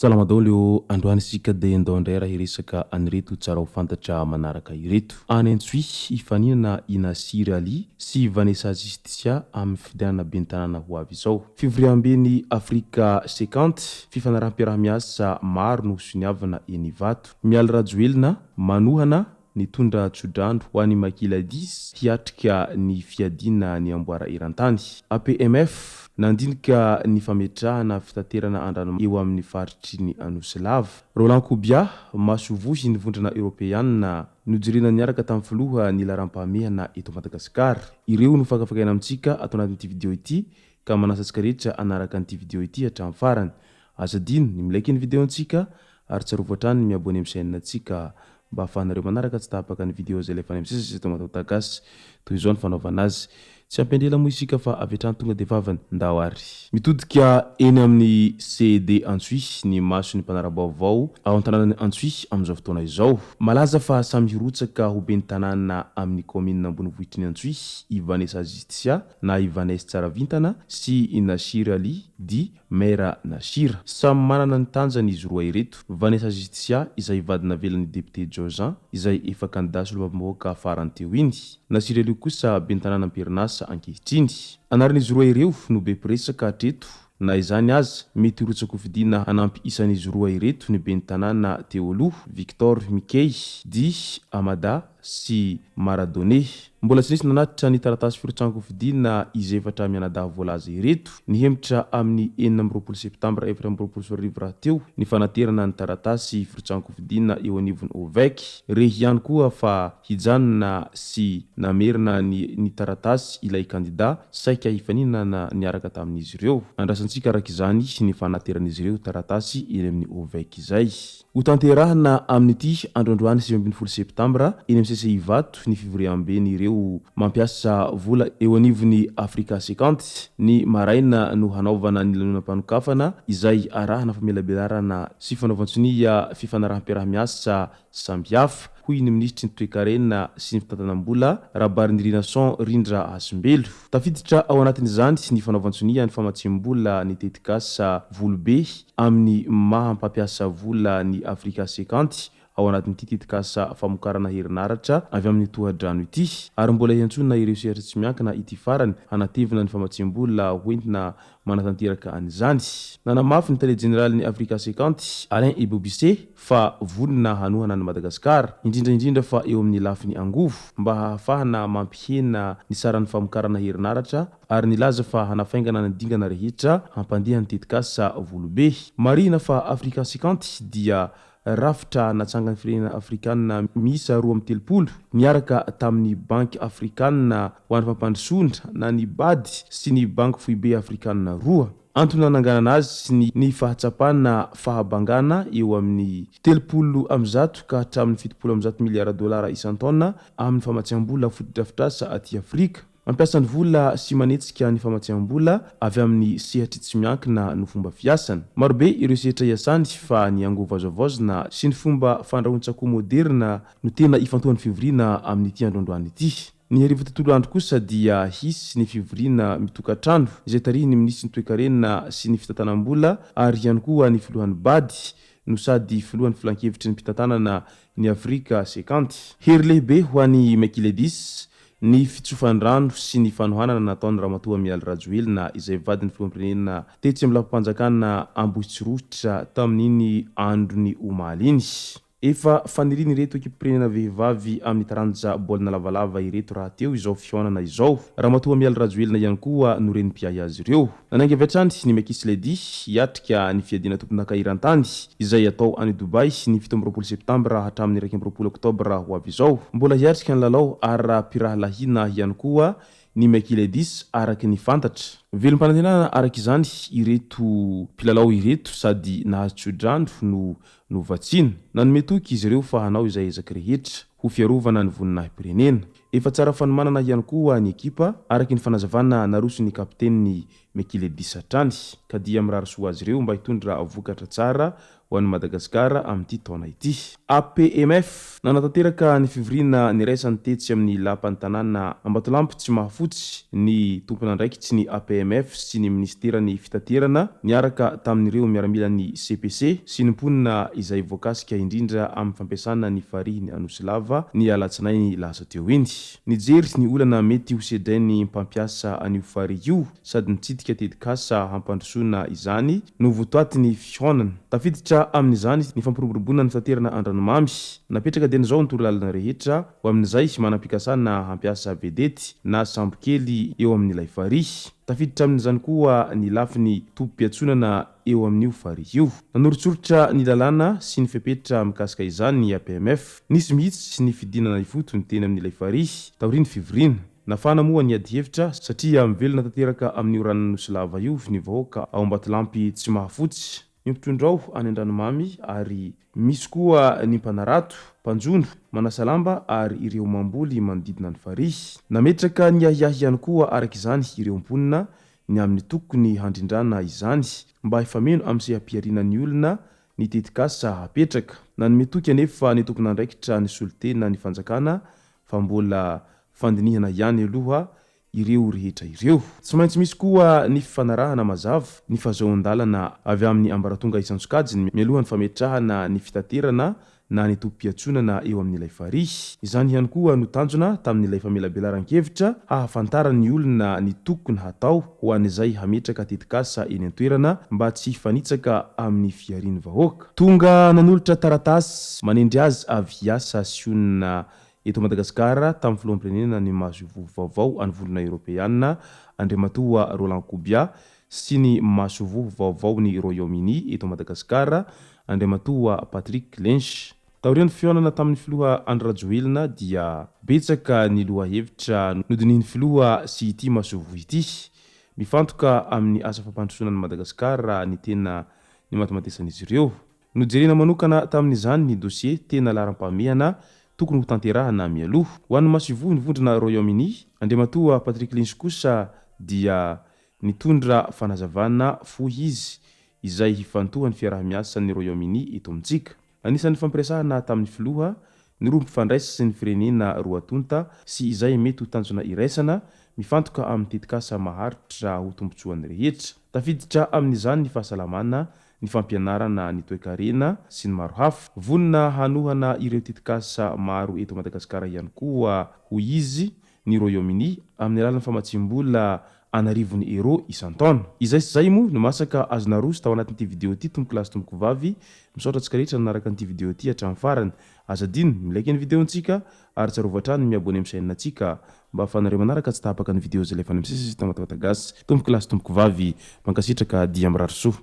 Salama daholo androany isika dia andao indray raha hiresaka anireto tsara ho fantatra manaraka ireto. Any Antsoy hifaninana ina Siraly sy Vanessa Justisia amin'ny fifidianana ben'ny tanàna ho avy izao. Fivoriam-ben'ny Afrika 50 fifanaraha-piarahamiasa maro no soniavana eny Ivato. Miala Rajoelina manohana nitondra tsodrandro ho an'ny Makila 10 hiatrika ny fiadina ny amboara eran-tany. APMF nandinika ny fametrahana fitaterana andrano eo amin'ny faritry ny Anosilava. Roland Kobia masovohy ny vondrana Europeanina nojirena niaraka tamin'ny filoha ny laram-pahamehana eto Madagasikara. Ireo no fakafakaina amintsika ato anatin'ity video ity ka manasa antsika rehetra anaraka an'ity video ity hatramin'ny farany. Azadino ny milaiky ny video antsika ary tsarovo hatrany miabone amin'ny chaîne antsika mba ahafahanareo manaraka tsy tapaka ny video zay lefa any amin'ny sisy tomatagasy toy izao ny fanaovana azy. Tsy ampendrela moa isika fa avy hatrany tonga dia vavany ndahary. Mitodika eny amin'ny CD Antsoy ny maso ny mpanara-baovao ao an-tanànan'ny Antsoy amin'izao fotoana izao. Malaza fa samy hirotsaka ho ben'ny tanàna amin'ny commune ambonivohitry ny Antsoy i Vanessa Justisia na i Vanessa Tsaravintana sy i Nasira Ly di Mera Nasira. Samy manana ny tanjany izy roa ireto. Vanessa Justisia izay vadina velan'ny député Jojan izay efa candidat solombavam-bahoaka farany teo iny. Nasira Ly kosa ben'ny tanàna Amperinasa ankehitriny. Anaran'izy roa ireo no be piresaka hatreto na izany aza mety hirotsaka ho fidiana hanampy isan'izy roa ireto ny ben'ny tanàna teo aloha Victor Mikey di Amada sy Maradone. Mbola tsy nisy nanatitra ny taratasy firotsanko fidiana izy efatra mianadaha voalaza ireto nihemitra amin'ny 24 septambra 2024 raha teo ny fanaterana ny taratasy firotsanko fidiana eo anivon'ny OVEC. Rehy ihany koa fa hijanona sy namerina ny taratasy ilay kandidat saika hifaninana niaraka tamin'izy ireo. Andrasantsika araka izany ny fanateran'izy ireo taratasy eny amin'ny OVEC izay. Ho tanterahana amin'ity androandroany 20 septambra eny amin'ny CCI Ivato ny fivoriam-ben'ny ireo mampiasa vola eo anivon'ny Afrika 50 ny maraina no hanaovana ny lanonam-panokafana izay arahana famelabelarana sy fanaovan-tsonia fifanaraha-piarahamiasa sambihafa hoy ny ministry ny toe-karena sy ny fitantanam-bola Rabarindrina Son Rindra Asimbelo. Tafiditra ao anatin'izany ny fanaovan-tsonia ny famatsiam-bola ny tetikasa volobe amin'ny mahampampiasa vola ny Afrika 50 ao anatin'ity tetikasa famokarana herinaratra avy amin'ny tohadrano ity ary mbola hiantsona ireo sehatra tsy miankina ity farany hanatevina ny famatsiam-bola hoentina manatanteraka an'izany. Nanamafy ny tele général ny Afrika 50 Alain Ebobisse fa vonina hanohana ny Madagasikara indrindra fa eo amin'ny lafiny angovo mba hahafahana mampihena ny saran'ny famokarana herinaratra ary nilaza fa hanafaingana ny dingana rehetra hampandeha ny tetikasa volobe. Marina fa Afrika 50 dia rafitra natsangany firenena afrikanina miisa 230 niaraka tamin'ny banky afrikanina ho an'ny fampandrosoana na ny BAD sy ny banky foibe afrikanina roa. Antony nananganana azy sy ny fahatsapana fahabangana eo amin'ny 30 ka hatramin'ny 70 miliara dolara isan-taona amin'ny famatsiam-bola fotodrafitrasa aty Afrika. Mampiasa ny vola sy manetsika ny famatsiam-bola avy amin'ny sehatra tsy miankina no fomba fiasany. Marobe ireo sehatra iasany fa ny angovazavazona sy ny fomba fandrahoan-tsako moderna no tena ifantohan'ny fivoriana amin'ity androandroany ity. Ny hariva tontolo andro kosa dia hisy ny fivoriana mitokantrano izay tarihiny ministry ny toe-karena sy ny fitantanam-bola ary ihany koa ny filohan'ny BAD no sady filohan'ny filan-kevitry ny mpitantanana ny Afrika 50. Hery lehibe ho an'ny Makila 10 ny fitsofandrano sy ny fanohanana nataon'ny Ramatoa Mialy Rajoelina izay vadin'ny filoham-pirenena tetsy amin'ny lampam-panjakana Ambohitsirotra tamin'iny androny omaly iny. Efa faniriny ireto ekipim-pirenena vehivavy amin'ny taranja baolina lavalava ireto raha teo izao fihaonana izao. Ramatoa Mialy Rajoelina ihany koa no renim-piahy azy ireo. Nananga avy hatrany ny Mekisy Lady hiatrika ny fiadiana tompon'akairantany izay atao any Dubai ny 17 septambra hatramin'ny 1 oktobra ho avy izao. Mbola hiatrika ny lalao ary raha piraha lahina ihany koa ny Michaelis araky ny fantatra. Velom-panantenana araky izany ireto mpilalao ireto sady nahazo tsodrano no vatsina nanome toky izy ireo fa hanao izay ezaky rehetra ho fiarovana ny voninahim-pirenena. Efa tsara fanomanana ihany koa ny ekipa araky ny fanazavana naroso ny kapteniny Michaelis hatrany ka dia mirary soa azy ireo mba hitondra vokatra tsara ho an'i Madagasikara amin'ity taona ity. APMF nanatanteraka ny fivoriana niraisany tetsy amin'ny lapan'ny tanàna Ambatolampy tsy mahafotsy ny tompon'andraikitsy ny APMF sy ny ministerany fitaterana niaraka tamin'ireo miaramila ny CPC sy ny mponina izay voakasika indrindra amin'ny fampiasana ny farihiny Anosilava ny alatsinainy lasa teo iny. Nijery ny olana mety ho sedrainy mpampiasa an'io farihy io sady nitsidika tetikasa hampandrosoana izany no votoaty ny fihonana. Tafiditra amin'izany ny fampiroboroboana ny fitaterana an-dranomamy. Napetraka dian'izao ny torolalana rehetra ho amin'izay manam-pikasana hampiasa vedety na sambo kely eo amin'ilay farihy. Tafiditra amin'izany koa ny lafiny tompom-piatsonana eo amin'io farihy io. Nanoritsoritra ny lalàna sy ny fepetra mikasika izany ny APMF. Nisy mihitsy ny fidinana ifoto ny teny amin'ilay farihy taoriany fivoriana. Nafana moa ny ady hevitra satria mivelona tanteraka amin'io ranon'Anosilava io ny vahoaka ao Ambatolampy tsy mahafotsy. Mipitrondrao any an-dranomamy ary misy koa ny mpanarato, mpanjono, manasalamba ary ireo mamboly manodidina ny farihy. Nametraka ny ahiahy ihany koa araky izany ireo mponina ny amin'ny tokony handrindrana izany mba hifameno amin'ny sehampiarinan'ny olona ny tetikasa hapetraka. Nanome toky anefa ny tompon'andraikitra ny solitena ny fanjakana fa mbola fandinihana ihany aloha ireo rehetra ireo. Tsy maintsy misy koa ny fifanarahana mazava ny fahazoan-dalana avy amin'ny ambaratonga isan-tsokajiny mialohan'ny fametrahana ny fitaterana na ny tompom-piatsonana eo amin'ilay farihy. Izany ihany koa no tanjona tamin'ilay famelabelaran-kevitra hahafantarany olona ny tokony hatao ho an'izay hametraka tetikasa eny an-toerana mba tsy hifanitsaka amin'ny fiarian'ny vahoaka. Tonga nanolotra taratasy manendry azy avy hiasa sionina eto Madagasikara tamin'ny filoham-pirenena ny mahasovovo vaovao any volana Europeana Andriamatoa Roland Kobia sy ny mahasovovo vaovao ny Royaume-Uni eto Madagasikara Andriamatoa Patrick Lench. Taorian'ny fionana tamin'ny filoha Andry Rajoelina dia betsaka ny lohahevitra nodininy filoha sy ity mahasovovo ity. Mifantoka amin'ny asa fampandrosoana ny Madagasikara ny tena ny matematesan'izy ireo. Nojerena manokana tamin'izany ny dossier tena laharam-pahamehana tokony ho tanterahana mialoha. Ho an'ny mahasovovo ny vondrona Royaume-Uni, Andriamatoa Patrick Lench kosa dia nitondra fanazavana fohy izy izay hifantohan'ny fiarah-miasan'ny Royaume-Uni eto amintsika. Anisan'ny fampiresahana tamin'ny filoha ny roa mpifandraisa sy ny firenena roa tonta sy izay mety ho tanjona iraisana mifantoka amin'ny tetikasa maharitra ho tombotsoan'ny rehetra. Tafiditra amin'izany ny fahasalamana, ny fampianarana, ny toe-karena sy ny maro hafa. Vonona hanohana ireo tetikasa maro eto Madagasikara ihany koa ho izy ny Royaume-Uni amin'ny alalan'ny famatsim-bola anarivony euro isan-taona. Izay sy zay moa no masaka azo naroso tao anatin'ity video ity tompoko lasy tompoko vavy. Misaotra antsika rehetra nanaraka an'ity video ity hatramin'ny farany. Azadino milaiky ny videontsika ary tsarovatra ny miabone amin'ny chaîne antsika mba ahafahanareo manaraka tsy tahapaka ny video zay lefa misy tamatagagasy. Tompoko lasy tompoko vavy mankasitraka dia mirary soa.